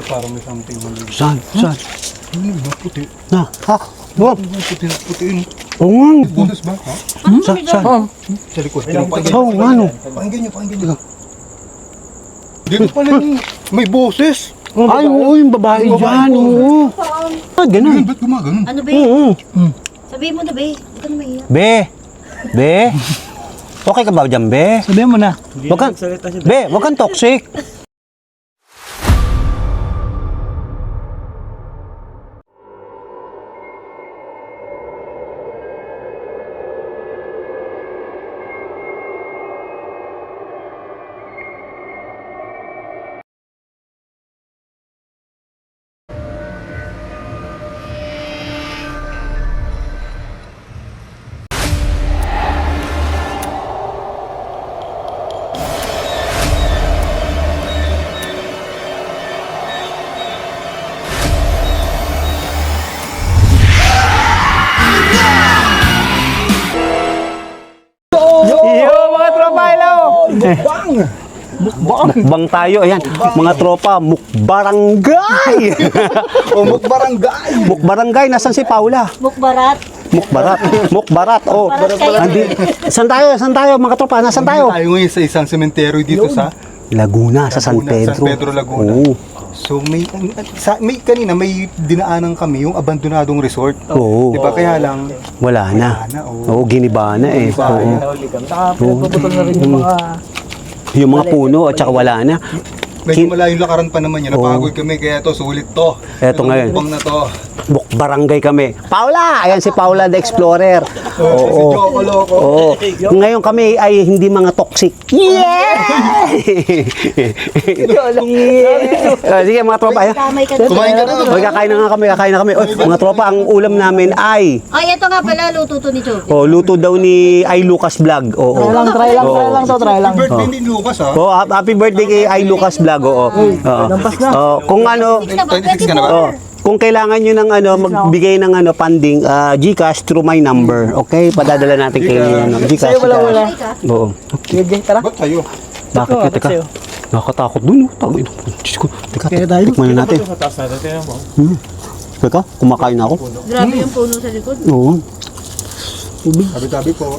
Parang may something mali. Saan? Saan? Ano ba? Puti. Na? Ha? Bob? Puti. Oo nga. Boses ba? Ha? Saan? Sa likod. Oo nga no. Pakinggan nyo. Dito pala yung may boses. Ay, oo, yung babae dyan. Oo. Ah, ganun. Ba't gumagano? Ano, be? Oo. Sabihin mo na, be. Huwag ka na maiyak. Be. Be. Okay ka ba dyan, Be? Sabihin mo na. Wag kang, Be, wag kang toxic. Yo, mga tropa, hello! Mukbang tayo, ayan. Mga tropa, mukbarangay! Mukbarangay! Mukbarangay, nasan si Paula? Mukbarat. Mukbarat, oh. Mukbarat kayo. Saan tayo, mga tropa? Nasan tayo? Tayo ngayon sa isang sementeryo dito sa Laguna, sa San Pedro. San Pedro, Laguna. Oo. So kanina may dinaanan kami yung abandonadong resort. Oo. Di ba kaya lang Wala na. Oo, giniba na eh. Giniba Oo. na. Saka pinagpuputol na rin yung mga... Yung mga puno at saka wala na. medyo malayong lakaran pa naman yan. Napagod kami kaya to sulit to. Eto ngayon. Mukbang na to. Barangay kami. Paula! Ayan si Paula the Explorer. Si Oo. Joko Loco. Oo. Ngayon kami ay hindi mga toxic. Yeah! Sige mga tropa. Ayan. Damay ka na. Kumain ka na. Oy, kakain na kami. Oy, mga tropa, ang ulam namin ay Ay, ito nga pala, luto to ni Choco. luto daw ni Ay Lucas Vlog. Oo. Try lang. Birthday ni Lucas ha. Oh, happy birthday kay Ay Lucas Vlog. Oo. lampas na. Kung ano, Sige na ba? 26 ka na ba? kung kailangan nyo ng magbigay ng funding, GCash through my number. Okay? Padadala natin kay GCash. Sa'yo wala. Oo. Sige, tara. Ba't tayo? Bakit? Teka. sa'yo. Nakakatakot dun. Tago ino. Diyos ko. Teka, Kaya tayo. tikman na natin. Teka, kumakain na ako. Grabe yung puno sa likod. Oo. Tabi-tabi po.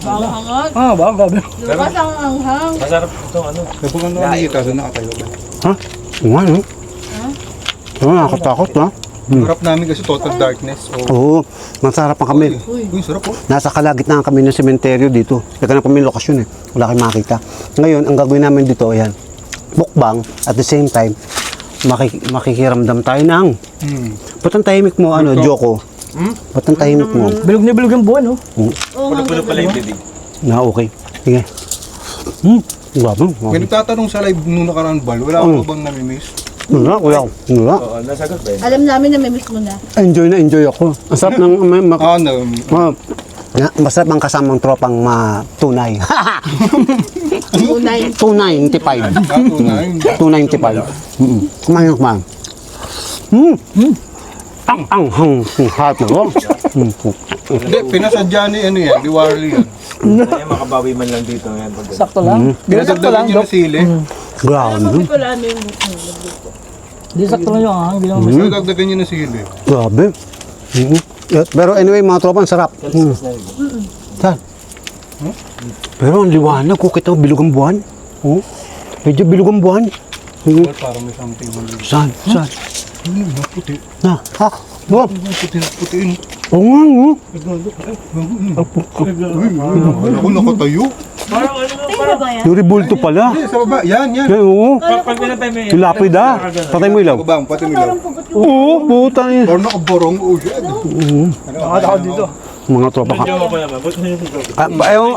Hangat. Bago. Lukas ang anghang. Kapag ano nakikita doon nakatayo ba? Ha? Oo, ano? Oo, nakakatakot, ha? Harap namin kasi total darkness. Oo. Masarap pa kami. Uy, sarap po. Nasa kalagitnaan kami ng sementeryo dito. Teka na kami lokasyon eh. Wala kayong makita. Ngayon, ang gagawin namin dito, ayan. Mukbang. At the same time, makikiramdam tayo ng... Ba't ang tahimik mo, Joko? Ba't ang tahimik mo? Bilog na bilog yung buwan, oh. Puno-puno pala yung bibig. Na, okay. Sige. Grabe. May nagtatanong sa live nung nakaraan bal, wala ka bang namimiss? Wala. Alam namin na may miss mo na. Enjoy ako. Ang sarap ng... Masarap ang kasamang tropang tunay. Tunay. 295. 295. Kumain. Ang hot na ko. Hindi, pinasadya ni ni Warley yan. Makabawi man lang dito yan. Sakto lang. Sakto lang, Pinadagdagan niyo na sili. Grabe. Wala na yung Di sakto lang yung ahang. Di naman. Pinadagdagan niyo na sili. Grabe. Pero anyway, mga tropa, ang sarap. Saan? Pero ang liwanag ko, kita bilog ang buwan. Medyo bilog ang buwan. Parang may something mali. Saan? Puti. Na, ha? Bob? Puti. Oo nga, no? Ako nakatayo. Tingnan ba yan? Yung rebulto pala. Sa baba, yan. Yan, oo. Yung lapid, ha? Patay mo ilaw. Baba, pati mo ilaw. Oo, puta niya. Or nakaborong. Oh, yan. Nakakatawa dito. Mga tropa ka.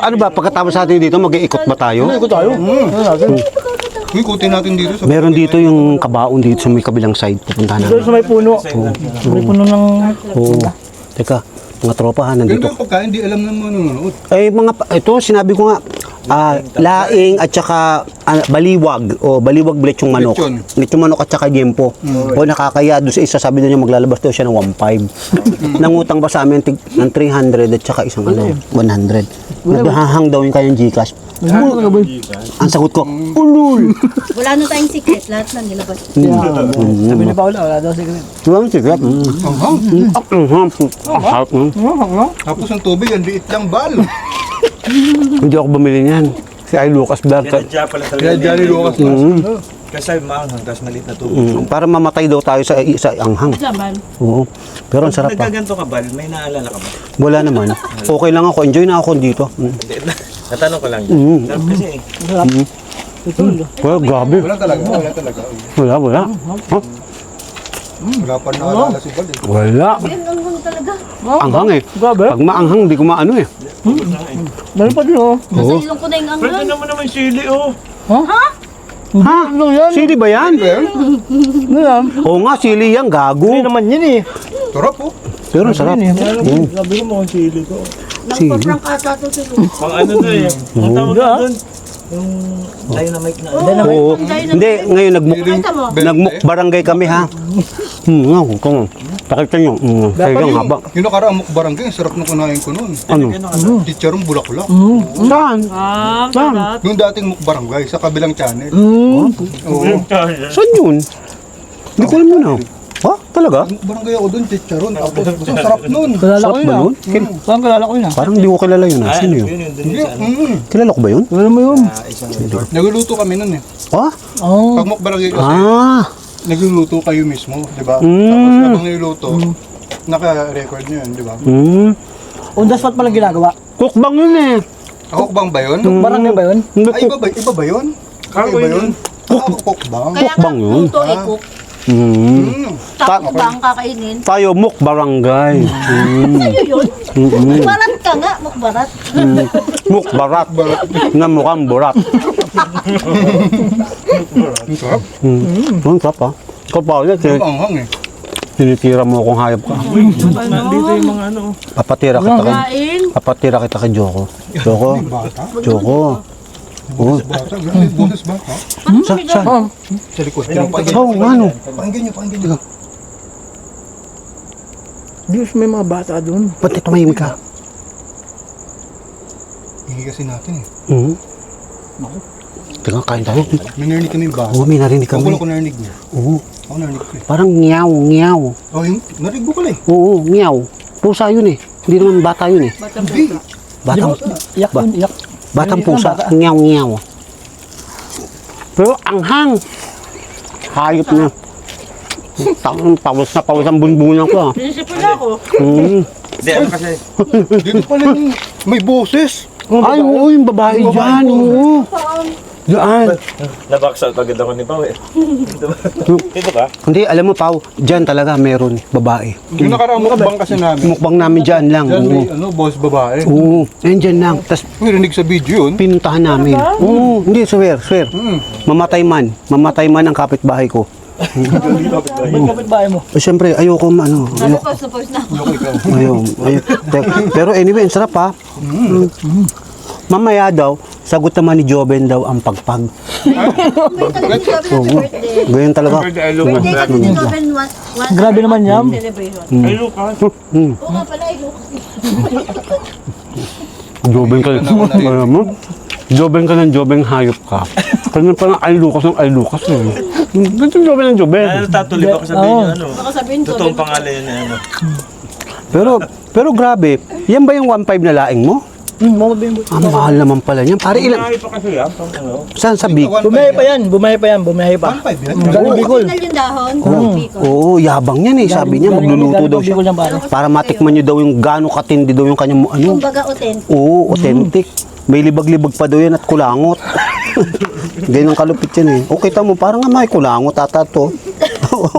Ano ba, pagkatapos natin dito, mag-iikot ba tayo? Iko tayo. Uy, kutin natin dito. Meron dito yung kabaon dito sa may kabilang side. Pupuntahan Doon namin. sa may puno. May puno ng... Oo. Teka, mga tropa ha, Pero nandito. yung pagkain, di alam ng manonood. Ito, sinabi ko nga, laing at saka baliwag o baliwag lechong manok. Lechong manok at saka yempo. O nakakaya doon sa isa, sabi doon niya maglalabas daw siya ng 1.5. Nangutang ba sa amin ng 300 at saka isang 100. Naghahang daw yung kanyang GCash. Ang sagot ko, ulul. Wala na tayong secret. Lahat na nilabas. Sabi ni Paula, wala daw secret. Diba ang sigat? Tapos ang tubig, ang liit lang bal. Hindi ako bumili niyan. Si Ay Lucas Vlog. Pinadya pala talaga. Kaya Johnny Lucas Kasi maanghang, tapos maliit na tubig. Para mamatay daw tayo sa anghang. Laman. Oo. Pero ang sarap pa. Nagkaganto ka, Bal, may naalala ka ba? Wala naman. Okay lang ako. Enjoy na ako dito. Natanong ko lang. Sarap kasi eh. Well, grabe. Wala talaga, wala talaga. Wala. Huh? Wala pa naalala si Bal. Wala. Yan ang hang talaga. Anghang eh. Grabe. Pag maanghang, di ko maano eh. Meron pa din oh. Nasa ilong ko na yung Pero anghang. naman naman sili, oh. Ha? Ano yan? Sili ba yan? Ano yan? Oo nga, sili yan. Gago. Hindi naman yan eh. Sarap po. Pero ang sarap. Sabi ko mo sili ko. Nagpa-prank ata to si Lu. Pang ano to eh. Ang tawag ka doon? Yung dynamite na ano. Oo. Hindi, ngayon Kita mo. nagmukbarangay kami ha. Nga, kung pakita nyo. Kaya haba. Yung nakaraang mukbarangay, ang sarap nung kunain ko noon. Ano? Chicharong bulaklak. Saan? Saan? Yung dating mukbarangay, sa kabilang channel. Oo. Saan yun? Hindi ko alam yun ah. Ha? Talaga? Mukbarangay ako doon, chicharon. Tapos, ang sarap nun. Kilala ko Sarap yun ba ah. nun? Saan kilala ko yun ah? Parang hindi ko kilala yun ah. Sino yun? Yun yun, dun Hindi, sa ano. Kilala ko ba yun? Kilala mo yun? Isang resort. Nagluluto kami nun eh. Ha? Oo. Pag mukbarangay kasi, Ah. nagluluto kayo mismo, di ba? Mm. Tapos habang niluluto, naka-record nyo yun, di ba? On the spot palang ginagawa. Cookbang yun eh. Kakukbang ba yun? Barangay ba yun? Hindi Ay, iba ba yun? Kako Iba yun. Kakukbang. Kaya Mukbang nga, yun. luto i-cook. Tapos ba ang kakainin? Tayo mukbarangay. Sa'yo yun? Mukbarat ka nga, mukbarat. Mukbarat. Na mukhang burat. Ang sarap. Ang sarap ha. Ikaw pa ulit eh. Ang anghang eh. Tinitira mo akong hayop ka. Dito yung mga ano. Papatira kita kay... Kain. Papatira kita kay Joko. Joko. Bata. Joko. Oh. Bata. Grabe, bonus bata. Saan? Sa likod. Pakinggan Oo, ano? Pakinggan nyo. Diyos, may mga bata doon. Ba't tumahimik ka? Hingi kasi natin eh. Teka, kain tayo. May narinig kami yung bata. Oo, may narinig Ako kami. ko narinig niya. Oo. Ako narinig ko eh. Parang ngiyaw. Oh, yung narinig ko pala eh. Oo, ngiyaw. Pusa yun eh. Hindi naman bata yun eh. Hindi. Batang, Iyak yun, iyak. batang pusa. Ngiyaw. Pero anghang. Hayop na. Pawis ang bunbunan ko ah. Sinisipin ako. Hindi, ano kasi. Dito pala yung may boses. Ay, oo, yung babae dyan. Oo. Dyan. Nabaksa agad ako ni Pao eh. Dito ba? Hindi, alam mo, Pao, dyan talaga meron babae. Yung nakaraang mukbang kasi namin. Mukbang namin dyan lang. Diyan may Oo. boss babae. Oo, dyan lang. Tapos May rinig sa video yun. pinuntahan namin. Oo, hindi, swear. Mamatay man ang kapitbahay ko. Ba't kapit bahay mo? Eh, siyempre, ayoko ano. Napos na ako. Pero anyway, ang sarap ha. Mamaya daw, sagot naman ni Joben daw ang pagpag. May talagang sabi na birthday. Ganyan talaga. Birthday kasi ni Joven Grabe naman yan. celebration. Ay, Lucas. Oo nga pala, Lucas. Joben ka. Alam mo? Joben ka ng Joben, hayop ka. Kanya pa ng ay Lucas eh. Ganito yung Joben ng Joben. Ano, tatuloy ba sabihin niyo ano? Baka sabihin ko. Totoong pangalan yun na ano. Pero grabe, yan ba yung 1.5 na laing mo? Mamabihin mo. Ang mahal naman pala niyan. Pare ilan? Ay, pa kasi yan. Pang ano. Saan sa Big? Bumahay pa yan. 1.5 yan. Galing Bicol. Original yung dahon. Bicol. Oo, yabang yan eh. Sabi niya, magluluto daw siya. Bicol yan pare. Para matikman niyo daw yung gaano katindi daw yung kanyang ano. Kumbaga authentic. Oo, authentic. May libag-libag pa daw yan at kulangot. Ganyan kalupit yan eh. O kita mo, parang nga may kulangot ata to.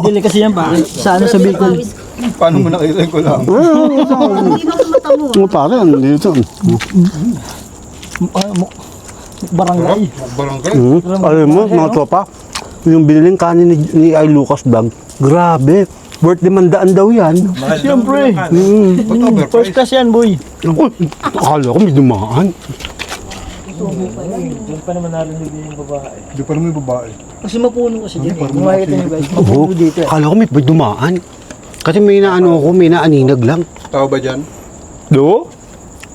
Dili kasi yan pare. Sa ano sa Bicol. Paano mo nakita ko lang? Hindi ba kumata mo? Oo, pare, ano dito? Barangay. Barangay. Alam mo, mga tropa, yung biniling kanin ni Ay Lucas Vlog, grabe. Worth 500 daw yan. Mahal Siyempre. Ba't First overpriced? class yan boy. Uy, akala ko may dumaan. Diyan pa naman narinig yung babae. Di pa naman may babae. Kasi mapuno kasi dyan. Kung makikita niyo guys, Oo, mapuno dito eh. akala ko may dumaan. Kasi may naano ko, may naaninag lang. Tao ba dyan? Do?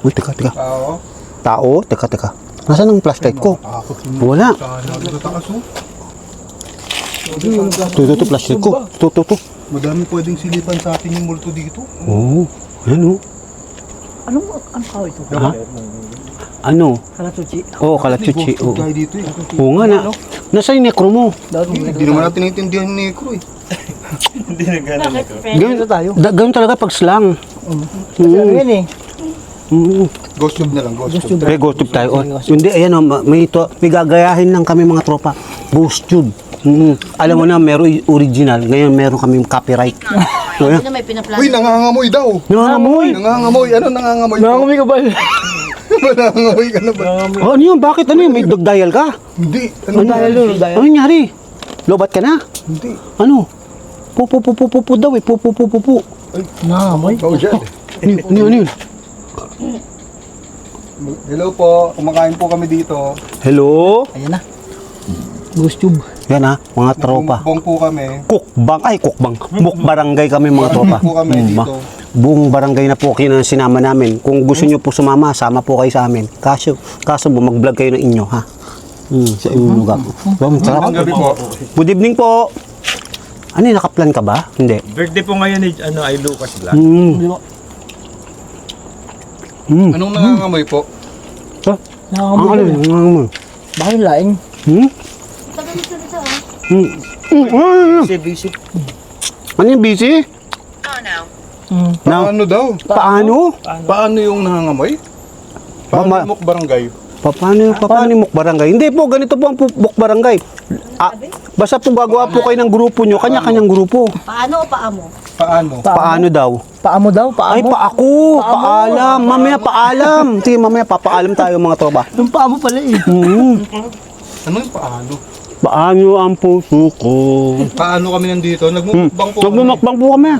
Uy, teka. Tao. Tao? Teka. Nasaan ang flashlight ko? Takot yung Wala. sana natatakas oh. Ito, flashlight ko. Ito. Madami pwedeng silipan sa atin yung multo dito. Oo. Ayan, oh. Ano tao ito? Ha? Ano? Kalatuchi. Oo, kalatsuchi. Ghost Oo. tayo dito eh. Oo nga na. Nasa yung necro mo. Hindi naman natin naintindihan ni Necro eh. Hindi na gano'n. Bakit, friend? Ganun, tayo. ganun talaga pag slang. Kasi ano yan eh. Ghost tube na lang, ghost tube. May ghost tube tayo. Oh, hindi, ayan o, may gagayahin lang kami mga tropa. Ghost tube. Alam mo na, meron original. Ngayon, meron kami copyright. So, Hindi yan. na may pinaplano. Uy, nangangamoy daw. Nangangamoy. Nangangamoy. Ano nangangamoy? Nangangamoy ka ba? Nangangamoy ka na ba? Oh, ano yun? Bakit? Ano yun? May dog dial ka? Hindi. Ano Ano nangyari? Lobat ka na? Hindi. Ano? Pupu daw eh. Pupu. Nangangamoy. Oh, dyan. Ano yun? Hello po. Kumakain po kami dito. Hello? Ayan na. Ghost tube. Yan ha, mga tropa. Bong po kami. Kukbang. Mukbarangay kami mga tropa. po kami dito. Buong barangay na po sinama namin. Kung gusto nyo po sumama, sama po kayo sa amin. Kaso mag-vlog kayo ng inyo, ha? Sa inyong lugar. Sarap. Ang gabi po. Good evening po. Ano yun, nakaplan ka ba? Hindi. Birthday po ngayon ni ay Lucas Black. Anong nangangamoy po? Ang Nangangamoy. ano yun? Ang Bakit yung laing? Tagal nito dito, Busy. Ano yung busy? Paano daw? Paano? Paano yung nangangamoy? Paano Mama- yung mukbarangay? Paano yung mukbarangay? Hindi po, ganito po ang mukbarangay. Basta po gagawa po kayo ng grupo nyo, kanya-kanyang grupo. Paano o paamo? Paano? Paano daw? Paamo daw, paamo. Ay, paako, paalam. Mamaya paalam. Sige, mamaya papaalam tayo mga tropa. Yung paamo pala eh. Ano yung paano? Paano ang puso ko? Paano kami nandito? Nagmumukbang po kami. Nagmumakbang po kami.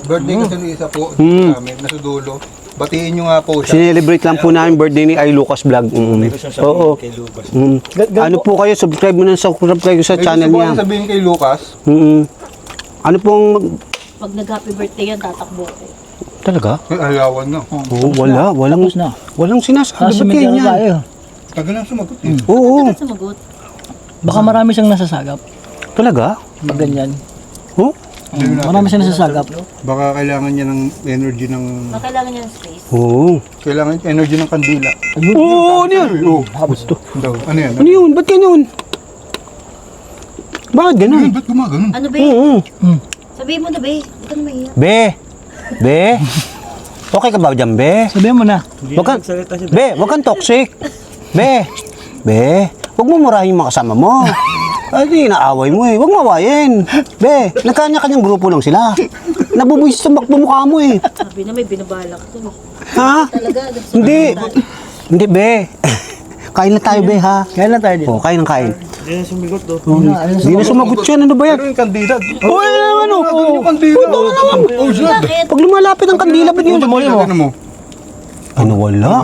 Birthday kasi ni isa po dito namin, nasa dulo. Batiin nyo nga po siya. Sinelebrate lang po namin birthday ni Ay Lucas Vlog. Oo. Kay Lucas. Ano po kayo, subscribe mo na sa channel May gusto niya. po sabihin kay Lucas. Ano pong... Pag nag-happy birthday yan, tatakbo ko. Talaga? Ay, ayawan na. Oo, walang Tapos na. walang sinasabi. Ba't Nasa ganyan? tayo. Tagal na sumagot eh. Oo, Bakit sumagot? Baka marami siyang nasasagap. talaga? Pag ganyan. Oh? Marami siyang nasasagap. Baka kailangan niya ng energy ng... Kailangan niya ng space. Oo. Kailangan energy ng kandila. Oo, ano yan? Oo. Gusto. Daw. Ano yan? Ano yun? Ba't ganyan? Bakit ganun? Ba't gumagano? Ano ba Sabihin mo na ba Huwag ka na mahiya. Be. Okay ka ba dyan, Be? Sabihin mo na. Wag ka, Nagsalita siya. Be, wag kang toxic. Be, wag mo murahin yung mga kasama mo. Ay, di, inaaway mo eh. Wag mo awayin. Be, nagkanya-kanyang grupo lang sila. Nabubuisit sa mukha mo eh. Sabi na may binabalak to. Ha? Talaga, Hindi, Be. Kain na tayo, Be, ha? Kaya lang tayo dito. Oh, kain ng kain. Hindi na sumigot do. Hindi na sumagot yan. Ano ba yan? Pero yung kandila. Oh, ano? Yung kandila. Oh, shit. Bakit? Pag lumalapit ang kandila, ba't yun? Ano mo? Ano, wala?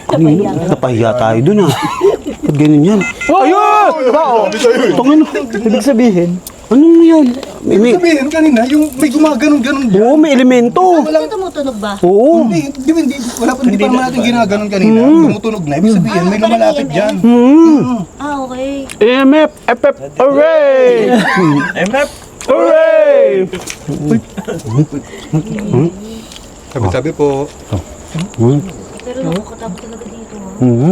Kanino? Napahiya tayo dun, ha? Ba't ganun yan? Ayun! Tangin, Ibig sabihin, anong yan? May, Sabihin kanina, yung may gumaganon-ganon dyan. oo, may elemento. Ito tumutunog ba? Oo. Hindi, wala pa, hindi pa naman natin ginaganon kanina. Tumutunog na. Ibig sabihin, may lumalapit dyan. Okay. EMF, FF, hooray! MF! Hooray! Sabi po. Pero nakakatakot talaga dito. Ha?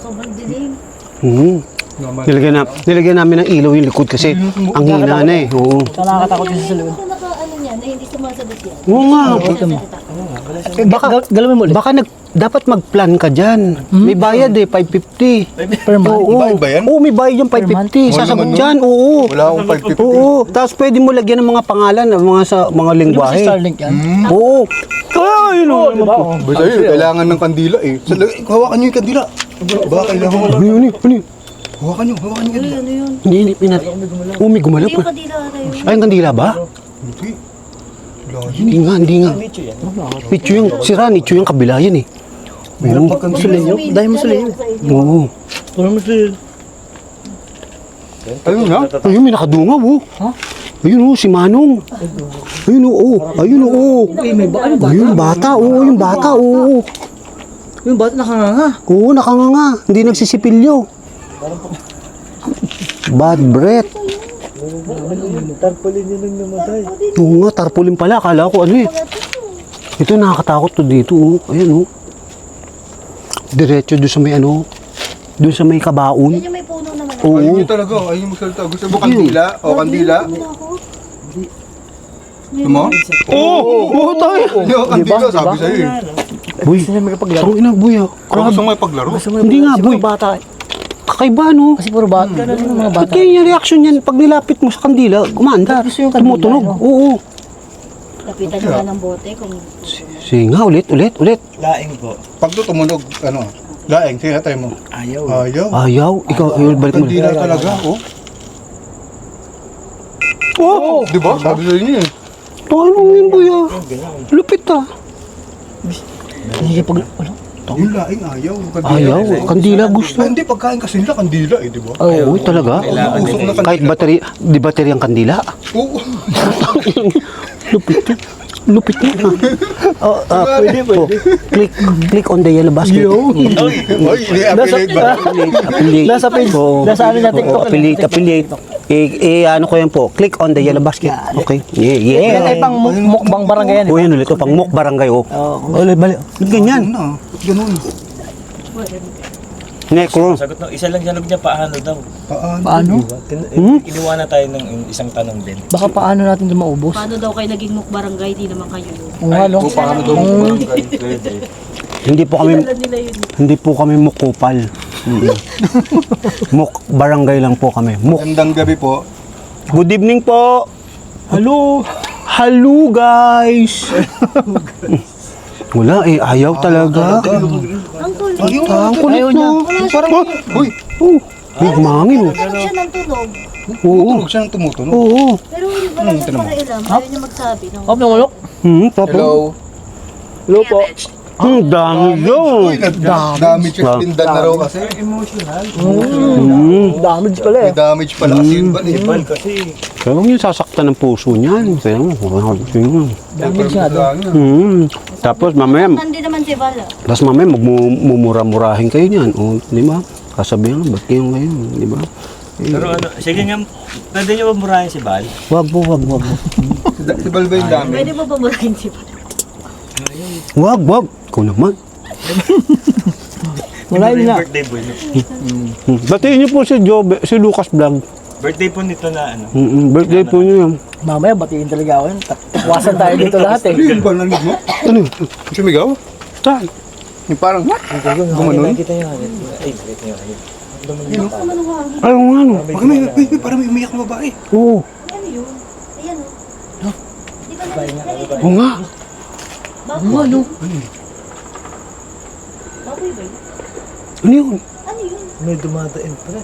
Sobrang dilim. Nilagyan namin ng ilaw yung likod kasi ang hina na eh. Oo. nakakatakot kasi sa likod. Ito ano niya, na hindi sumasagot yan. Oo nga. Galawin mo ulit. Baka dapat mag-plan ka dyan. May bayad eh, 550. Per month. Oo. Bayad ba yan? Oo, may bayad yung 550. Sasagot naman dyan, oo. Wala akong 550. Oo. Tapos pwede mo lagyan ng mga pangalan, ng mga sa mga Di ba si lingwahe. Starlink yan? Oo. Ay, no. Di ba? Oh. Basta yun, kailangan ng kandila eh. Hawakan nyo yung kandila. Baka kailangan mo. Ano yun? Ano yun? Hawakan nyo yung kandila. Ano yun? Hindi, pinat. Oo, may gumalaw Hindi yung pa. kadila na yun. Ay, ang kandila ba? Hindi. Hindi nga. Pichu yung, sira, nicho yung kabila yan eh. Meron. Musulinyo? Dahil musulinyo. Oo. Parang musulinyo. Ayun na. Ayun, may nakadungaw oh. Ayun oh, si Manong. Ayun oh. Ayun oh. Uy, may ba? Ano ba? Ayun, bata oh. Yung bata oh. Yung bata nakanganga. Oo, nakanganga. Hindi nagsisipilyo. Bad breath. Tarpaulin yun ang namatay. Oo nga, tarpaulin pala. Akala ko ano eh. Ito nakakatakot to dito. Oh. Ayan oh. Diretso doon sa may ano. Doon sa may kabaon. Yan yung may puno naman. Oo. Ayun yung talaga. Ayun yung magsalita. Gusto mo kandila? O kandila? Gusto mo? Oo, tayo. Hindi o kandila. Sabi sa'yo eh. Boy, Gusto niya magapaglaro. ang ina boy ah. Kung gusto mo ipaglaro. Hindi nga boy. Bata. Kakaiba no. Kasi puro bata. Ganun yung mga Ba't bata. kaya yung reaction niyan pag nilapit mo sa kandila, gumanda. Gusto yung kandila, Tumutunog. no? Oo. Lapitan mo nga ng bote kung Sige nga, ulit. Laing po. Pag to tumunog, ano, laeng, sinatay mo. Ayaw. Ayaw. Ayaw. Ikaw, balik mo. Kandila talaga, oh. Oh! Di ba? Sabi sa'yo niya eh. Ano yun boy ah. Lupit ah. Hindi pag... Ano? Yung laeng ayaw. yung kandila. Ayaw. Kandila gusto. Ah, hindi, pagkain kasi nila kandila eh, di ba? Oo, talaga. Usok na Kahit kandila. battery, di battery ang kandila. Oo. Lupit na. Lupit na. Pwede. Click on the yellow basket. Oy, ini-affiliate ba? Affiliate. Nasa page. Oo. Nasa amin na TikTok. Oo, affiliate. Ano ko yan po? Click on the yellow basket. Okay. Yan ay Yeah. pang mukbang barangay yan. O yan ulit. O, pang muk barangay. O. Ulit, mali. Ganyan. Ano? Ganun. Necro. Sagot no, isa lang dialog niya paano daw. Paano? Kinuha na tayo ng isang tanong din. Baka paano natin ito maubos? paano daw kayo naging mukbarangay, di naman kayo. Kung ano? O, paano daw mo? Hindi po kami Alam nila yun. hindi po kami mukupal. Muk barangay lang po kami. Muk. Magandang gabi po. Good evening po. Hello. Hello guys. Wala eh, ayaw talaga. Ang kulit. Ang kulit no. Parang, uy, May mangin. Tunog siya ng tunog. Oo. tumutunog siya ng tumutunog. Oo. Pero wala siya pakailam. Ayaw niya magsabi. ng- Hop, namulok. Tapo. Hello. Hello po. Ang dami Uy, yun. damage yung tindan na raw kasi. Damage pala eh. May damage pala kasi yun ba eh. Bal kasi. Kaya yung sasaktan ng puso niyan. Kaya mo. Damage nga daw. Tapos mamaya, Nandi naman si Vala. tapos mamaya magmumura-murahin kayo niyan. O, di ba? Kasabihan, ba't kayo ngayon? Di ba? Pero ano, sige nga, pwede niyo ba murahin si Bal? Wag po, wag. Si Balba yung dami. Pwede mo ba murahin si Vala? Wag. Ikaw naman. Wala yun nga. Birthday boy. No? Batiin niyo po si Lucas Vlog. Birthday po nito na ano. Birthday po niyo yan. Mamaya batiin talaga ako yun. Takwasan tayo dito lahat eh. Ano yun ba narinig mo? Ano? Sumigaw? Saan? Yung parang, gumanon? Nakita niyo agad. Ay, wait niyo. Ayaw nga no. Parang may umiyak na babae. Oo. Ano yun? Ayan o. Di ba narinig? Oo nga. Baboy. Ano? Baboy ba yun? Ano yun? Ano yun? May dumadain pala.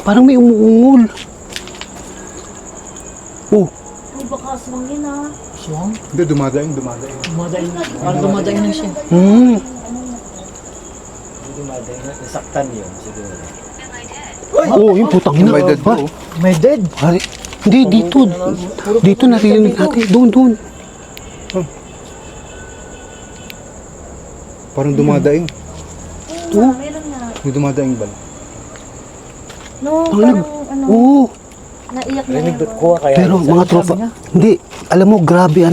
Parang may umuungol. Oh. Ay baka aswang yun ah. Swang? Hindi, dumadaing. Dumadain. Parang dumadain na siya. Dumadain na. Nasaktan yun siguro. Oo, yung putang ina. May dead Ha? po. May dead. Pare, hindi, dito. Dito narinig natin. Doon. Parang dumadaing. Oo, meron na. May dumadaing ba? No, Ang parang ano, Oo. naiyak na Rinig yun. ko kaya. Pero mga tropa, hindi. Alam mo, grabe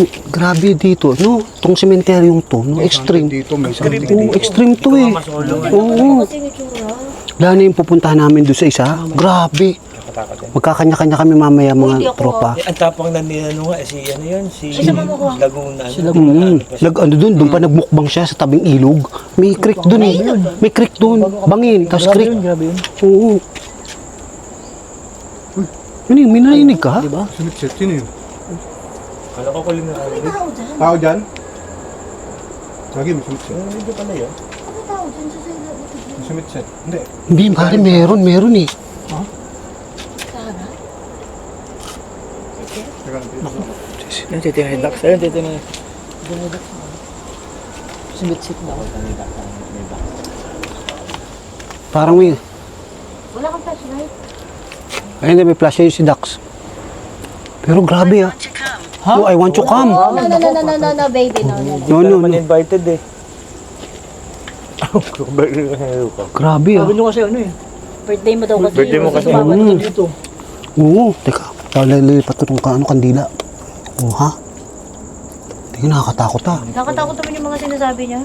dito. No? Itong sementeryong to, no? Extreme. Dito, may something. Oo, extreme to eh. Oo. Kasi yung itsura. Lalo na yung pupuntahan namin doon sa isa. Grabe. Nakatakot yan. Magkakanya-kanya kami mamaya Hindi mga ako, tropa. Eh, ang tapang na nilano nga, si ano yun, si Siya mamukuha. Laguna. Ano doon pa nagmukbang siya sa tabing ilog. May creek doon eh. May creek doon. Bangin, tapos Grabe creek. yun, grabe yun. Oo. Ano yun, may narinig ka? Diba? Sumit-set, sino yun? Kala ko kuling na May tao dyan. Tao dyan? Lagi, may sumit-set. Hindi pala yun. May tao dyan sa sila. May sumit-set. Hindi. Hindi, pare, meron eh. Sana. Yung titingin ducks. Ayun, titingin. Simit-sit na ako. Parang may, Wala kang flashlight. ayun na may flash yun si Dax. Pero grabe ah. Oh, I want to come. No, baby, no. No. Invited eh. Grabe ah. Sabi nyo kasi ano eh. Birthday mo daw kasi. Birthday mo kasi. Sumama na dito. Oo, teka. Lilipat ko itong kandila. Oo ha? Tingnan, nakakatakot ah. Nakatakot naman yung mga sinasabi niya.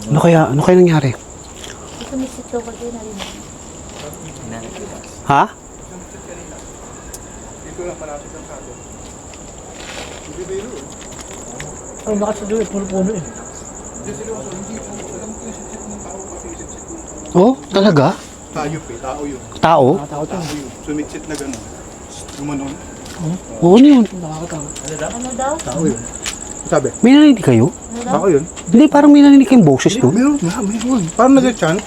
Ano kaya nangyari? Ito may sit daw kasi narinig. Ha? Dito lang malapit ang sato. Hindi ba yun? Ay, nakasado eh. Puno-puno eh. Hindi seryoso, hindi po. Alam ko yung sit-sit ng tao pati yung sit-sit ng tao. Oh, talaga? Tayo tao yun. Tao? Nakatakot Tao yun. yun. Sumit-sit na gano'n. Gumanon. Oo, ano yun? Nakakatakot. Ano daw? Tao yun. Sabi, May narinig kayo? ako yun. Hindi, parang may narinig kayong boses, no? Meron nga, meron. Parang nag-chant.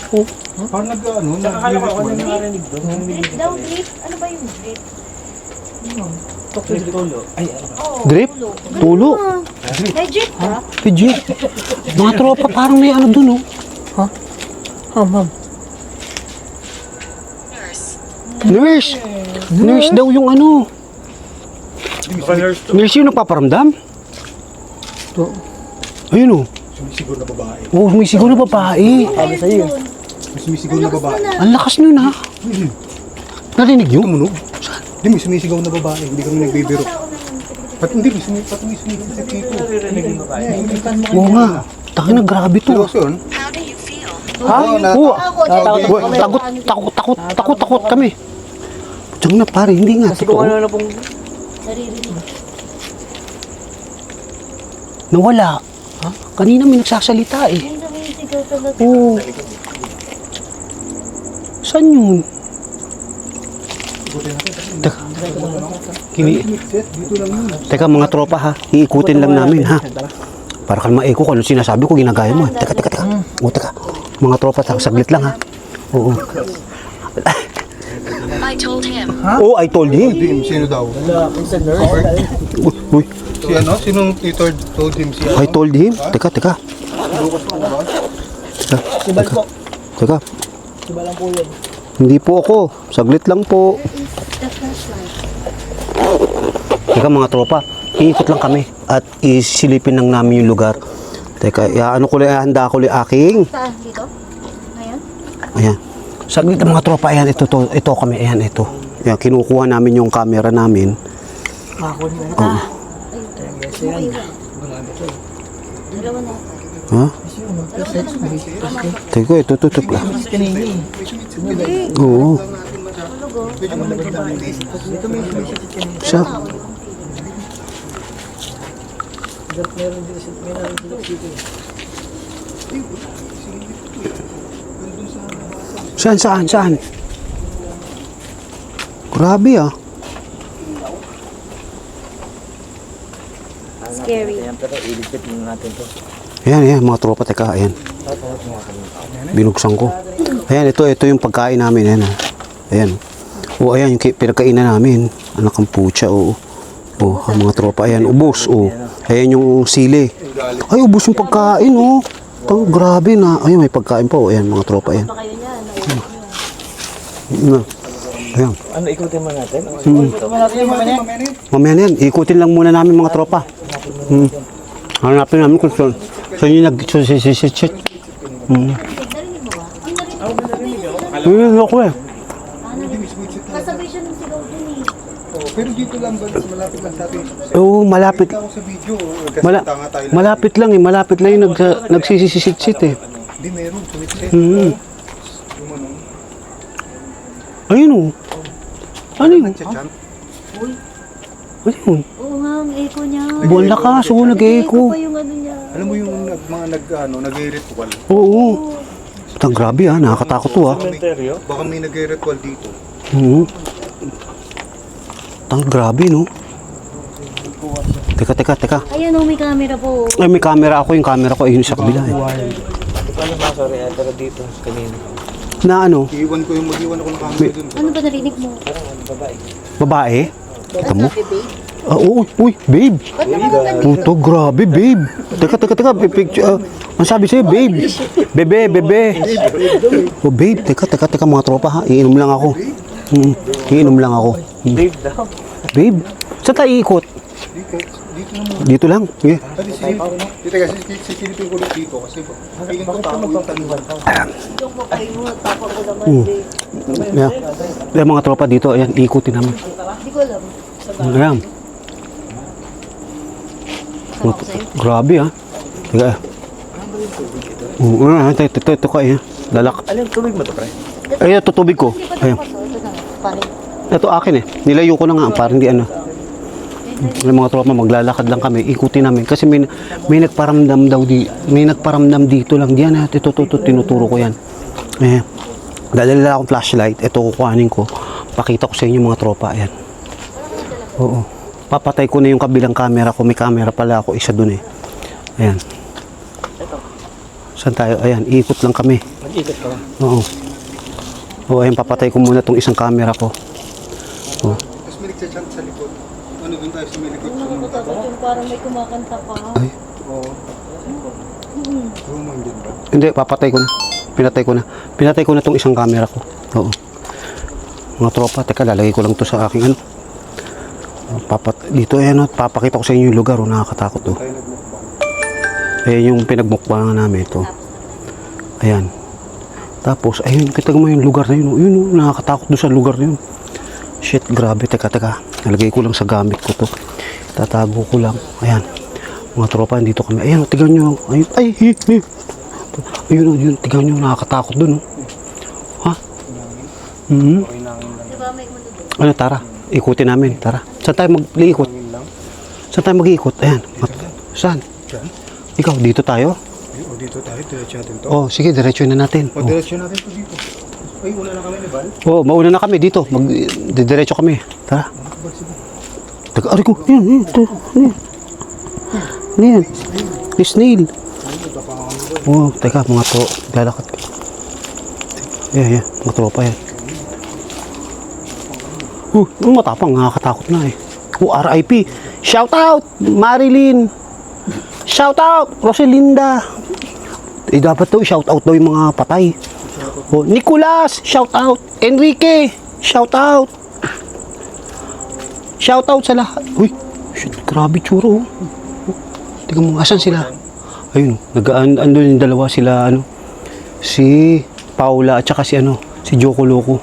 Parang nag-ano, nag-ritual. Drip daw, drip. Ano ba yung drip? Ay, Oo, Drip? tulo. Tulo? Ganun nga. May drip ka? Legit. Mga tropa, parang may ano dun, oh. ma'am. Nurse! Nurse daw yung ano. Baka nurse to. Nurse yung nagpaparamdam. Ayun, oh. Sumisigaw na babae. Oh, may siguro na babae. Sabi sa'yo. May sumisigaw na babae. Ang lakas nun, ha? Narinig yun? Tumunog. Hindi, may sumisigaw na babae. Hindi kami nagbibiro. Pati hindi, may sumisigaw dito. Oo nga. Taki na, grabe to. Seryoso yun? Ha? Oo, Oo. Ako, Takot kami. Diyan na, pare. Hindi nga. Kasi kung Totoo. ano na pong naririnig. Nawala. Kanina may nagsasalita, eh. Yung sumisigaw talaga. Oo. Saan yun? Teka. Dito lang yun. Teka, mga tropa, ha? Iikutin lang namin, ha? Para ka maeko kung ano sinasabi ko, ginagaya mo. Teka. O, teka. Mga tropa, saglit lang, ha? Oo. I told him. Oh, I told him. Dim, sino daw? sa nurse. Uy, Si ano? Sinong tutor told him si I told him. Teka. Lucas po ba? Sibal po. Teka. Sibal lang po yun. Hindi po ako. Saglit lang po. The flashlight. Teka mga tropa, iikot lang kami at isilipin lang namin yung lugar. Teka, handa ko lang aking. Saan? Dito? Ngayon? Ayan. Saglit lang mga tropa, ayan, ito kami, ayan, ito. Ayan, kinukuha namin yung camera namin. Ako niyo. Oo. Dalawa na. Ha? Teka, ito, lang. Kanina eh. Oo. Siya. Meron din dito. Saan? Grabe ah. Scary. Ayan, pero iligpit na natin to. Ayan, mga tropa, teka, ayan. Binuksan ko. Ayan, ito yung pagkain namin, ayan. Ayan. O, ayan, yung pinagkainan namin. Anak ang putya, oo. O, ang mga tropa, ayan, ubos, o. Ayan yung sili. Ay, ubos yung pagkain, o. Grabe na. Ayun, may pagkain pa, o. Ayan, mga tropa, ayan. Kayo niyan. Ayan. Ano, ikutin mo natin? Mamaya na yan, ikutin lang muna namin mga tropa. Hanapin namin kung saan yung nag-sit. Narinig mo ba? Ang narinig. Ayun ako eh. Kasabay siya ng sigaw dun eh. Pero dito lang ba, malapit lang sa atin. Oo, malapit. Kita ko sa video. Kasi tanga tayo lang. Malapit lang yung nagsisisit eh. Hindi, meron. Sumit-sit. Gumanon. Ayun oh. Ano yun? Chant. Ano yun? Oo nga, ang echo niya. Buwan lakas, oo, nag-echo. Pa yung ano niya. Alam mo yung mga nag-ritual. Oo. Tang grabe ah, nakakatakot to ah. Cementerio? Baka may nag-ritual dito. Tang grabe no. Teka. Ayan oh, may camera po. Ay, may camera ako, yung camera ko ayun sa kabila eh. Hindi ko alam mga sorry, pero dito, kanina. Na ano? Iiwan ko mag-iwan ako ng camera dun. Ano ba narinig mo? Parang ano, babae. Babae? Ito mo? Sabi, babe? Uy, babe. Ba't naman ang nandito? Puto, grabe, babe. Teka, picture. Ang sabi sa'yo, babe. Bebe. Oh, babe, teka, mga tropa ha. Iinom lang ako. Iinom lang ako. Dave daw. Babe, saan tayo iikot? Dito Dito lang. Sige. Kasi silipin ko ulit dito kasi feeling ko tao yung taliwan. Yung makain mo, tapos ko naman. Yeah. Yung mga tropa dito, ayan, ikutin namin. Hindi ko alam. Ayan. Sama ko sa'yo. Grabe ah. Teka. Ito ka eh. Lalak. Alin, tubig mo to, pre? Ay, ito tubig ko. Ayan. Ito na, parin. Ito akin eh. Nilayo ko na nga para hindi ano. Yung mga tropa maglalakad lang kami, ikutin namin kasi may nagparamdam daw may nagparamdam dito lang diyan. Ito tinuturo ko yan. Dadala akong flashlight, ito kukuhanin ko. Pakita ko sa inyo mga tropa, ayan. Oo. Papatay ko na yung kabilang camera ko, may camera pala ako isa doon eh. Ayan. Saan tayo? Ayan, iikot lang kami. Mag-ikot ka lang. Oo. Oo, ayan, papatay ko muna tong isang camera ko. Oo. Tapos may nagchat sa likod. Ano doon tayo sa may likod? Yung parang may kumakanta pa. Ay, Oo. Rumang din ba? hindi, papatay ko na. Pinatay ko na tong isang camera ko. Oo. Mga tropa, teka, lalagay ko lang to sa aking ano. Dito, ayan, papakita ko sa inyo yung lugar, nakakatakot to. Tayo nagmukbang. Ayan yung pinagmukbangan namin ito. Ayan. Tapos, ayun, kita mo yung lugar na yun. Yun, nakakatakot doon sa lugar na yun. Shit, grabe. Teka. Nalagay ko lang sa gamit ko to. Tatago ko lang. Ayan. Mga tropa, dito kami. Ayan, tignan nyo. Ayun, ayun, tignan nyo. Nakakatakot doon. Ha? Diba may mundo doon? Ano, tara. Ikutin namin. Tara. Saan tayo mag-iikot? Saan tayo mag-iikot? Ayan. Saan? Diyan? Ikaw, dito tayo? O dito tayo, diretso natin to. Oh, sige, diretso na natin. O diretso natin to dito. Ay, una na kami ni Val. Oh, mauna na kami dito. Diretso kami. Tara. Teka, ari ko. Yan. Ano yan? Snail. Oh, teka, mga to. Lalakad. Yan. Mga tropa yan. Ang matapang. Nakakatakot na eh. RIP. Shout out, Marilyn. Shout out, Roselinda. Dapat to, shout out daw yung mga patay. Oh, Nicolas, shout out. Enrique, shout out. Shout out sa lahat. Uy, shit, grabe tsuro. Tingnan mo, asan sila? Ayun, andun yung dalawa sila, si Paula at saka si Joko Loco.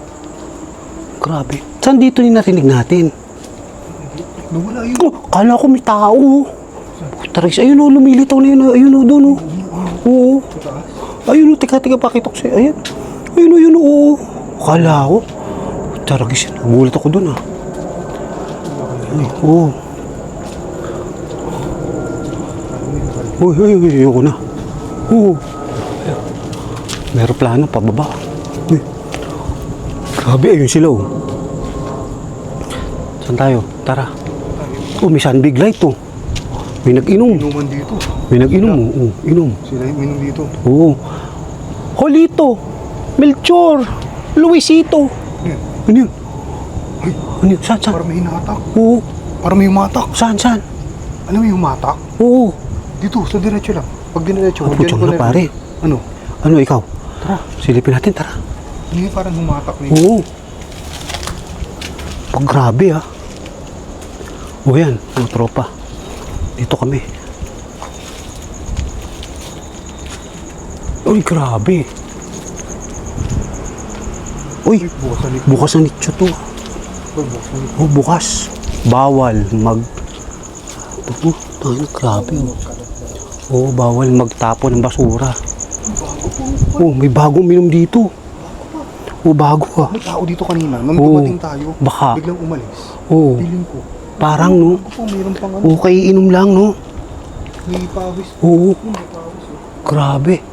Grabe. Saan dito yung narinig natin? Nawala yun. Oh, kala ko may tao. Taris, ayun o, lumilitaw na yun. Ayun o, doon o. Oo. Ayun o, teka, pakita ko sa'yo. Ayun. Ayun o. Kala ko. Taris, nagulat ako doon ah. Oo. Uy, ayoko na. Oo. May aeroplano, pababa. Uy. Grabe, ayun sila o. Saan tayo? Tara. Oh, may sunbig light to. May nag-inom. Inuman dito. May nag-inom. Oo, inom. Sila yung inom dito. Oo. Jolito. Melchor. Luisito. Ano yun? Ay, Ano yun? Saan? parang may hinatak. Oo. Parang may humatak. Saan? Ano may humatak? Oo. Dito, sa diretso lang. Pag diniretso, Ah, putsang na pare. Ano? Ano ikaw? Tara. Silipin natin, tara. Hindi parang humatak na yun. Oo. Pag grabe ah. O yan, mga tropa. Dito kami. Uy, grabe. Uy, bukas na nicho to. Oh, bukas. Bawal grabe. Oh, bawal magtapon ng basura. Oh, may bagong minom dito. Oh, bago ah. May tao dito kanina. Nung Oo. dumating tayo, Baka. biglang umalis. Oh, Piling ko. parang no. Ako, mayroon pang Okay, inom lang no. may pawis. Oo. Grabe.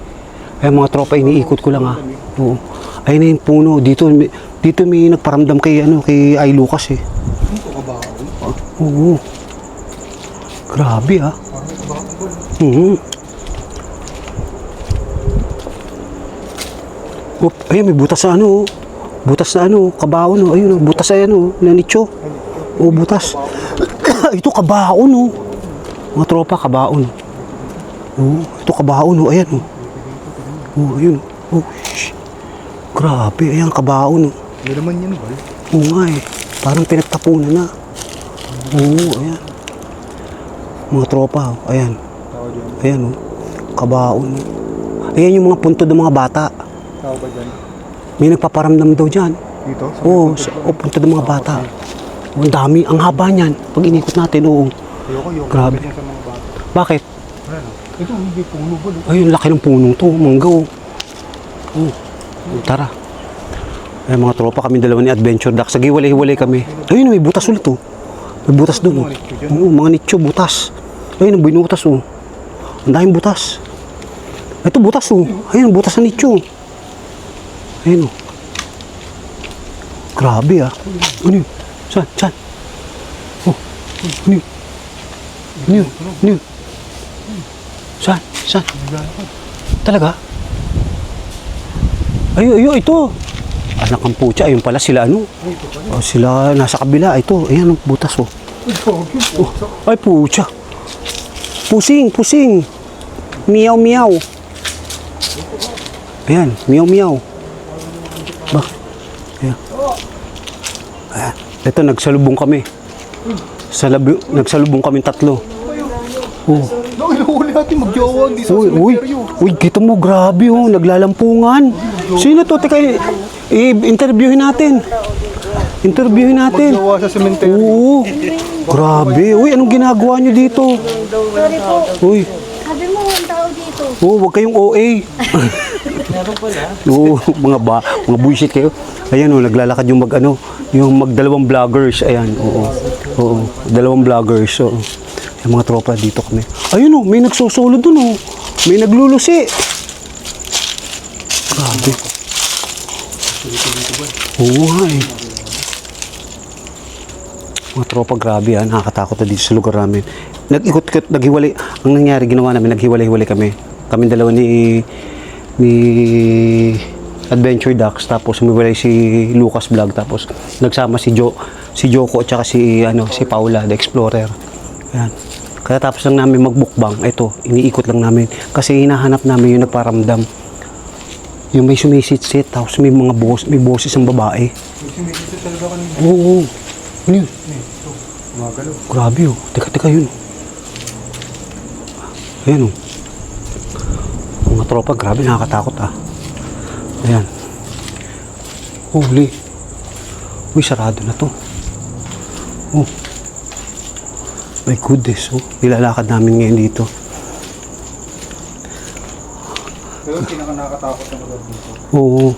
Ay mga tropa, iniikot ko lang ah. Oo. Ayun na yung puno. Dito may nagparamdam kay Ay Lucas eh. Dito ka ba? Oo. Grabe ah. Parang may kabakang ba? Ayun, may butas na oh. Butas na kabaon oh. Ayun, butas na na nicho. Oh, butas. Ito kabaon oh. Mga tropa, kabaon. Oh, ito kabaon oh. Ayan oh. Oh, ayun. Oh, grabe, ayan kabaon oh. Hindi naman yan, Val. Oo nga eh. Parang pinagtapunan na. Oo, ayan. Mga tropa, oh. Ayan. Tao dyan. Ayan, oh. Kabaon. Ayan yung mga punto ng mga bata. Tao ba dyan? May nagpaparamdam daw dyan. Dito? Oo, punto ng mga bata. Ang dami, ang haba niyan. Pag inikot natin, oo. Ayoko yung Grabe. sa mga bata. Bakit? Ano? Ito, hindi puno ba? Ayun, laki ng punong to. Mangga, oh. Oh. Tara. Ay, mga tropa kami dalawa ni Adventure Duck. Sige, hiwalay-hiwalay kami. Ayun, may butas ulit, oh. May butas doon, oh. Oo, mga nicho, butas. Ayun, may butas, oh. Ang daming butas. Ito, butas, oh. Ayun, butas ng nicho. Ayun, oh. Grabe, ah. Ano yun? Saan? Saan? Oh, ano yun? Ano yun? Ano yun? Saan? Saan? Talaga? Ayun, ito. Anak ang putya, ayun pala sila ano. Oh, sila nasa kabila, ito. Ayan, butas, oh. Oh, ay, putya. Pusing, pusing. Miyaw, miyaw. Ayan, miyaw, miyaw. Ba? Ayan. Ayan. Ito, nagsalubong kami. Nagsalubong kami tatlo. Oh. No, inuuli natin mag-jowa. Hindi sa Uy, uy, kita mo, grabe, oh, naglalampungan. Sino to? Teka, i-interviewin natin. Interviewin natin. Mag-jowa sa cemetery. Oo. Grabe. Uy, anong ginagawa nyo dito? Sorry po. Uy, Sabi mo, ang tao dito. huwag kayong OA. Meron pala. Oo, mga bullshit kayo. Ayan, oh, naglalakad yung yung magdalawang vloggers. Ayan, oo. Oo, dalawang vloggers. Oo. Yung mga tropa dito kami. Ayun, oh, may nagsosolo dun, oh. May naglulusi. Grabe. Oo nga, eh. Mga tropa, grabe, ah. Nakakatakot na dito sa lugar namin. Nag-ikot-ikot, naghiwalay. Ang nangyari, ginawa namin, naghiwalay-hiwalay kami. Kami dalawa ni Adventure Ducks, tapos umiwalay si Lucas Vlog, tapos nagsama si Joko at saka si Paula the Explorer. Ayan. Kaya tapos lang namin magbukbang, ito, iniikot lang namin kasi hinahanap namin yung nagparamdam. Yung may sumisit-sit, tapos may mga may boses ng babae. Sumisit talaga kanina. Oo. Ano yun? Magalo. Grabe, oh. Teka yun. Ayan, oh. Mga tropa, grabe, nakakatakot, ah. Ayan. Huli. Uy, sarado na to. Oh. My goodness, oh. Nilalakad namin ngayon dito. Pero yung pinaka-nakatakot na lugar dito. Oo.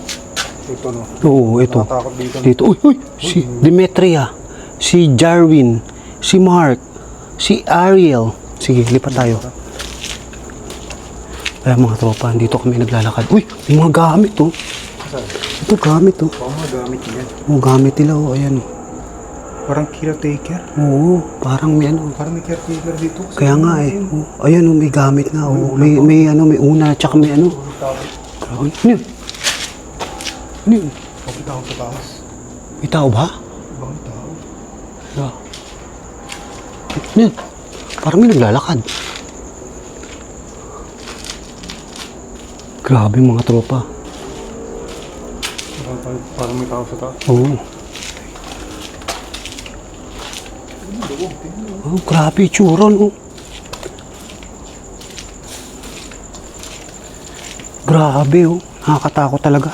Ito, no? Oo, ito. Nakatakot dito. Dito. Uy! Si Demetria. Si Jarwin. Si Mark. Si Ariel. Sige, lipat tayo. Ayan, mga tropa, dito kami naglalakad. Uy! May mga gamit, oh. Ito, gamit, oh. Oo, mga gamit yan. Oh, gamit nila, oh. Ayan, oh. Parang caretaker. Oo, parang may ano. Parang may caretaker dito. Kaya nga, eh. Oh, ayan, oh, may gamit nga, oh. May una, tsaka may ano. Grabe. Ano yun? Ano yun? Bakit tao sa taas? May tao ba? Ibang tao. Yeah. Ano yun? Parang may naglalakad. Grabe, mga tropa. Parang may tao sa taas. Oo. Oh, grabe, churon, oh. Grabe, oh. Nakakatakot talaga.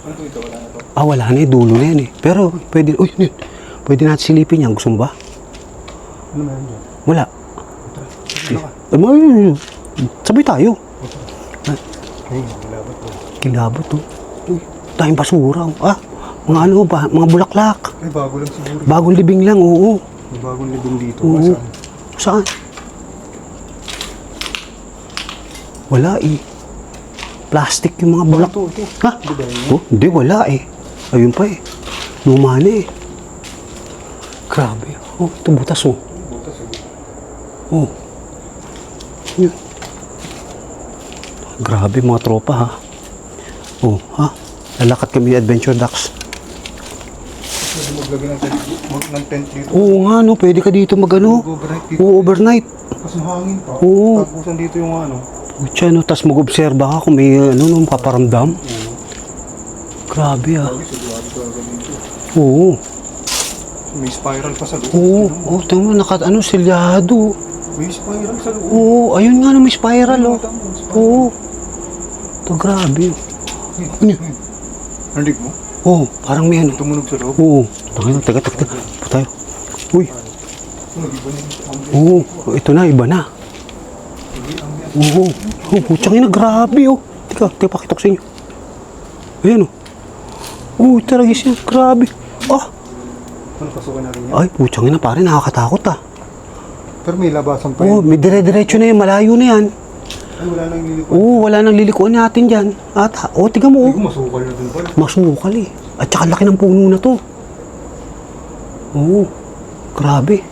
Ano ito? Wala na to? Ah, wala na, dulo na yan, eh. Pero, pwede, uy, yun. Pwede natin silipin yan. Gusto mo ba? Ano meron dyan? Wala. Ano ka? Sabay tayo. Ay, malabot po. Kilabot, oh. Uy, tayong basura, oh. Ah, mga ano ba? Mga bulaklak. Ay, bago lang siguro. Bagong libing lang, oo. May bagong libing dito. Oo. Saan? Saan? Wala, eh. Plastic yung mga bulak. Ito. Ha? Oh, hindi, wala, eh. Ayun pa, eh. Luma na, eh. Grabe. Oh, ito butas, oh. Butas, Oh. Yun. Grabe, mga tropa, ha. Oh, ha? Lalakad kami Adventure Ducks. Pwede maglagay ng tent dito. Oo nga, no. Pwede ka dito mag-ano. Overnight dito. Oo, overnight. Kasi mahangin pa. Oo. Tapusan dito yung ano. Pucha, no. Tapos mag-obserba ka kung may, no, kaparamdam. Grabe, ah. Sigurado talaga dito. Oo. May spiral pa sa loob. Oo, oh, tingnan mo, silyado. May spiral sa loob. Oo, ayun nga na, may spiral, oh. Oo. Ito, grabe. Narinig mo? Oo, parang may ano. Tumunog sa loob. Oo. Teka. Pa tayo. Uy. Oo, ito na, iba na. Oo. Oh, putsang ina, grabe, oh. Teka, pakita ko sa inyo. Ayan, oh. Oo, talaga siya, grabe. Ah. Pasukan natin yan. Ay, putsang ina, pare, nakakatakot, ah. Pero may labasan pa Oo, yan. may dire-diretso na yan, malayo na yan. Ay, wala nang lilikuan. Oo, wala nang lilikuan natin dyan. At, tiga mo, Ay, oh. masukal na dun pala. Masukal, eh. At saka laki ng puno na to. Oo, grabe.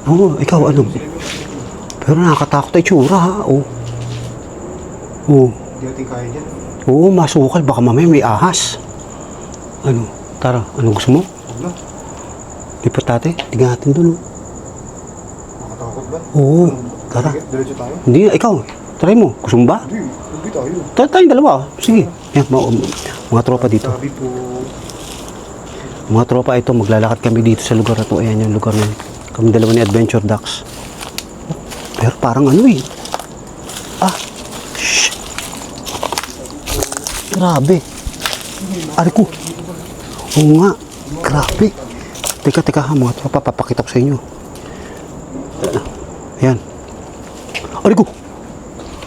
Oo, ikaw, ano? Pero nakakatakot ay tsura, ha? Oo. Oo. Hindi natin kaya dyan. Oo, masukal. Baka mamaya may ahas. Ano? Tara, ano gusto mo? Huwag na. Lipat natin. Tingnan natin dun, oh. Nakatakot ba? Oo, tara. Diretso tayo? Hindi, ikaw. Try mo. Gusto mo ba? Hindi, hindi tayo. Tayong dalawa. Sige. Yan, mga tropa dito. Sabi po, Mga tropa ito, maglalakad kami dito sa lugar na to. Ayan yung lugar na yun. Kami dalawa ni Adventure Ducks. Pero parang ano eh. Ah. Shh. Grabe. Ari ko. Oo nga. Grabe. Teka ha mga tropa. Papakita ko sa inyo. Ayan. Ari ko.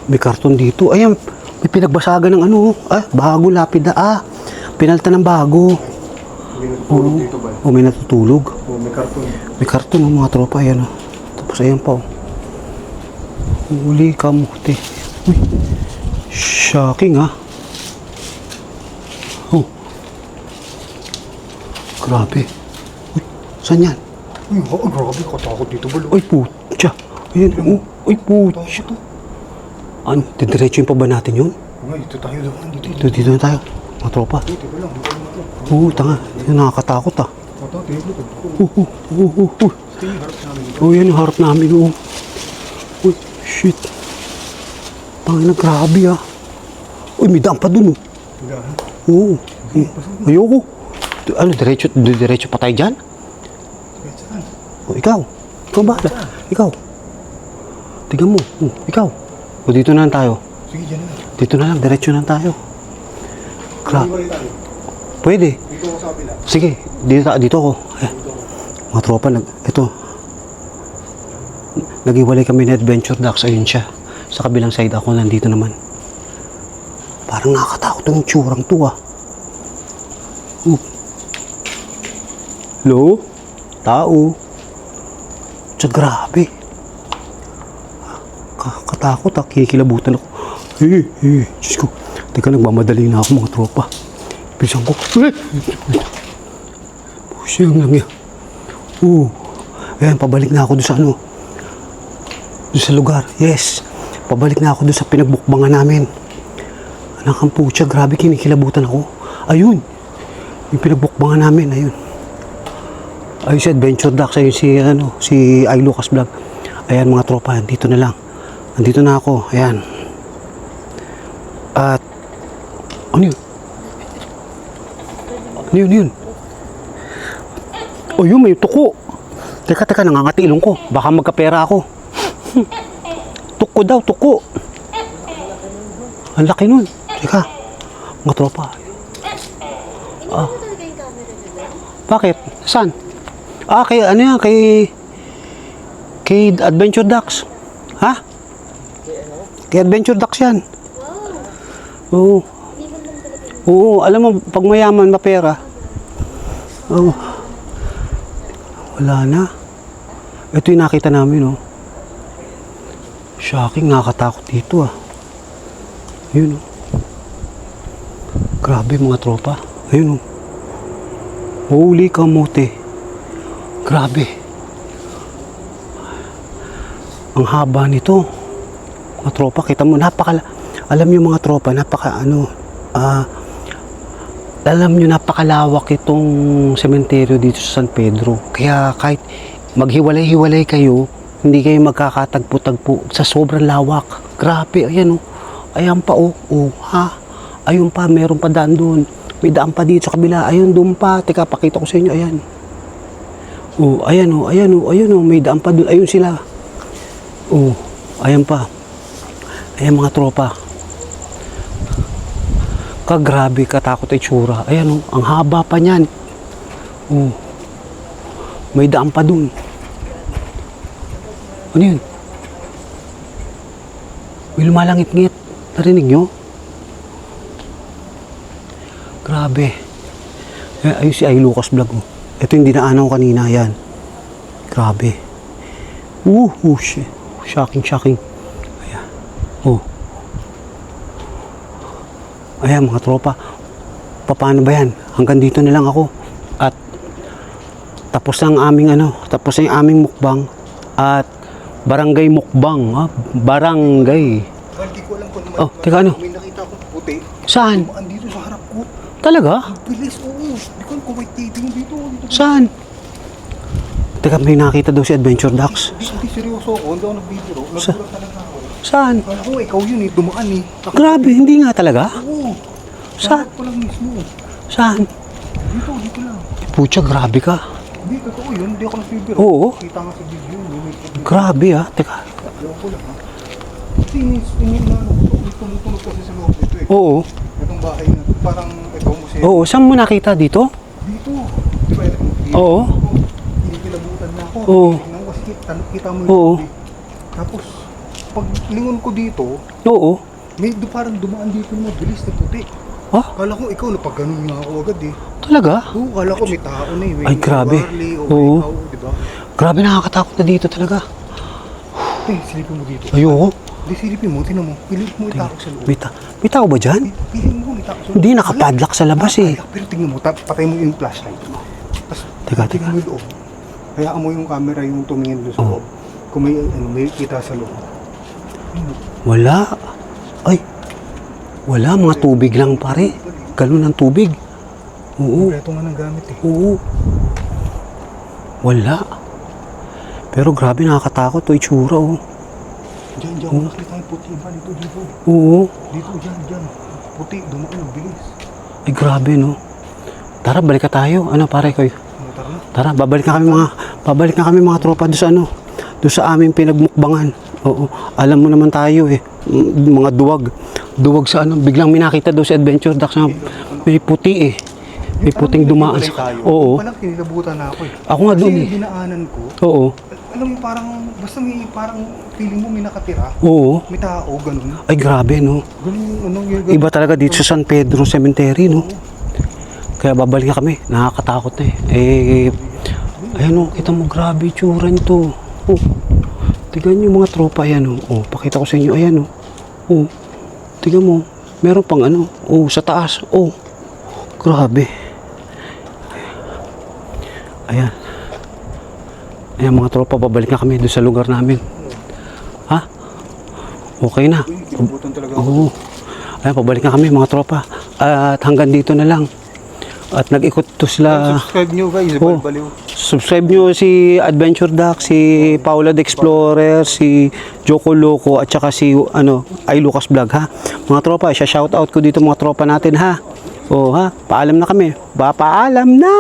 May karton dito. Ayan. May pinagbasagan ng ano. Bago lapida. Pinalta ng bago. may natutulog dito ba? O may natutulog. O may karton. May karton ng mga tropa. Ayan o. Tapos ayan pa o. Huli kamuti. Uy. Shocking ha. Oh. Grabe. Uy. Saan yan? Uy, grabe, katakot dito ba? Uy putya. Ayan o. Uy putya. Ano? Didiretso yung pa ba natin yun? Nga, dito tayo naman. Dito na tayo. Mga tropa. Dito lang. Oo, tanga. Yan nakakatakot ah. Ito, tingin Oo. harap namin dito. Oo, yan yung harap namin. Oo. Uy, shit. Tangina, grabe ah. Uy, may daan pa dun oh. Wala, ha? Oo. Ayoko. Ano, diretso pa tayo dyan? O, ikaw. Ikaw ba? Ikaw. Tignan mo. Ikaw. O, dito na lang tayo. Sige, dyan na. Dito na lang, diretso na lang tayo. Grabe. Balik tayo. Pwede. Dito ako sa kapila. Sige, dito ako. Ayan. Mga tropa, ito. Nag-iwalay kami ni Adventure Ducks. Ayun siya. Sa kabilang side ako, nandito naman. Parang nakakatakot yung tsurang to ah. Hello? Tao? Sa grabe. Katakot ah. Kinikilabutan ako. Diyos ko. Teka, nagmamadali na ako mga tropa. Bilisan ko. Pusing lang yan. Ayan, pabalik na ako doon sa ano. Doon sa lugar. Yes. Pabalik na ako doon sa pinagbukbangan namin. Anak ang putya, grabe kinikilabutan ako. Ayun. Yung pinagbukbangan namin, ayun. Ayun si Adventure Ducks, ayun si I. Lucas Vlog. Ayan mga tropa, dito na lang. Nandito na ako, ayan. At, ano yun? Ano yun? O yun, may tuko. Teka, nangangati ilong ko. Baka magkapera ako. Tuko daw, tuko. Ang laki nun. Teka, mga tropa. Bakit? Saan? Kay ano yan? Kay Adventure Ducks. Ha? Kay Adventure Ducks yan. Oo. Oo, alam mo, pag mayaman, mapera. Oo. Wala na. Ito yung nakita namin, oh. Shocking, nakakatakot dito, ah. Yun, oh. Grabe, mga tropa. Ayun, oh. Holy kamote. Grabe. Ang haba nito. Mga tropa, kita mo, alam niyo mga tropa, alam nyo, napakalawak itong sementeryo dito sa San Pedro. Kaya kahit maghiwalay-hiwalay kayo, hindi kayo magkakatagpo-tagpo sa sobrang lawak. Grabe, ayan o. Ayan pa o. Ha? Ayun pa, meron pa daan doon. May daan pa dito sa kabila. Ayun, doon pa. Teka, pakita ko sa inyo. Ayan. Oh, ayan oh, ayan oh, ayun oh, may daan pa doon. Ayun sila. Oh, ayan pa. Ayan mga tropa. Kagrabe, katakot ay tsura. Ayan oh, ang haba pa niyan. Oh. May daan pa doon. Ano yun? May lumalangit-ngit. Narinig nyo? Grabe. Ayun si Ay Lucas Vlog. Oh. Ito yung dinaanan ko kanina. Yan. Grabe. Shit. Shocking, shocking. Ayan. Oh. Ayan mga tropa. Paano ba yan? Hanggang dito na lang ako. At tapos ang aming tapos ang aming mukbang. At barangay mukbang. Ha? Barangay. Hindi ko alam kung Oh, teka ano? may nakita akong puti. Saan? Dumaan dito sa harap ko. Talaga? Bilis, oo. Hindi ko alam kung may taping dito. Saan? Teka, may nakita daw si Adventure Ducks. Hindi seryoso ako. Hindi ako nagbibiro. Nagbulat talaga ako. Saan? Kala ko, ikaw yun eh. Dumaan eh. Grabe, hindi nga talaga. Oo. Saan? Harap ko lang mismo. Saan? Dito lang. Pucha, grabe ka. Hindi, totoo yun. Hindi ako nagbibiro. Oo. Kita nga sa video yun. Grabe ah. Teka. Ewan ko lang ha. Kasi may tumutunog kasi sa loob nito eh. Oo. Itong bahay na. Parang ito museo. Oo, saan mo nakita dito? Dito. Di ba? Oo. Pinipilabutan na ako. Oo. Tingnan ko, kasi kita mo Oo. yun. Tapos, pag lingon ko dito, Oo. may parang dumaan dito na mabilis na puti. Ah, Kala ko ikaw, napag-ganun nga ako agad eh. talaga? Oo, kala ko may tao na eh. May Ay, grabe. Warley, o Oo. ikaw, di ba? Grabe, nakakatakot na dito talaga. Eh, silipin mo dito. Ayoko. Hindi, silipin mo, tinan mo. Pilit mo itako sa loob. May tao ba dyan? Pilit mo, itako sa loob. Hindi, nakapadlock sa labas eh. Pero tingnan mo, patay mo yung flashlight. Tapos, Teka, tingnan mo yung loob. Hayaan mo yung camera yung tumingin doon sa loob. Kung may kita sa loob. Wala. Ay, wala. Mga tubig lang pare. Galon ng tubig. Oo. Kompleto nga ng gamit eh. Oo. Wala. Pero grabe, nakakatakot. Ito itsura oh. Diyan, nakita yung puti ba? Dito. Oo. Dito, diyan. Puti, dumaan, bilis. Ay grabe no. Tara, balik ka tayo. Ano pare kayo? Tara na. Tara, babalik na kami mga tropa doon sa doon sa aming pinagmukbangan. Oo. Alam mo naman tayo eh. Mga duwag sa biglang may nakita daw si Adventure Ducks na may puti eh. May puting dumaan sa. Oo. Parang kinilabutan na ako eh. Ako nga doon Kasi eh. yung dinaanan ko, Oo. alam mo parang, basta may parang feeling mo may nakatira. Oo. May tao, ganun. Ay grabe no. Ganun yung Iba talaga dito sa San Pedro Cemetery no. Kaya babalik na kami. Nakakatakot na eh. Ayan o, kita mo grabe tsura nito. Oh. Tignan nyo mga tropa yan o. Oh, pakita ko sa inyo. Ayan o. Oh. Tignan mo. Meron pang Oh, sa taas. Oh. Grabe. Ayan. Ayan mga tropa, babalik na kami doon sa lugar namin. Ha? Okay na. kinilabutan talaga ako. Oo. Ayan, pabalik na kami mga tropa. At hanggang dito na lang. At nag-ikot to sila. Subscribe nyo guys, Oo. baliw. Subscribe nyo si Adventure Duck, si Paula the Explorer, si Joko Loco, at saka si Ay Lucas Vlog ha. Mga tropa, shoutout ko dito mga tropa natin ha. Oh ha, paalam na kami. Paalam na!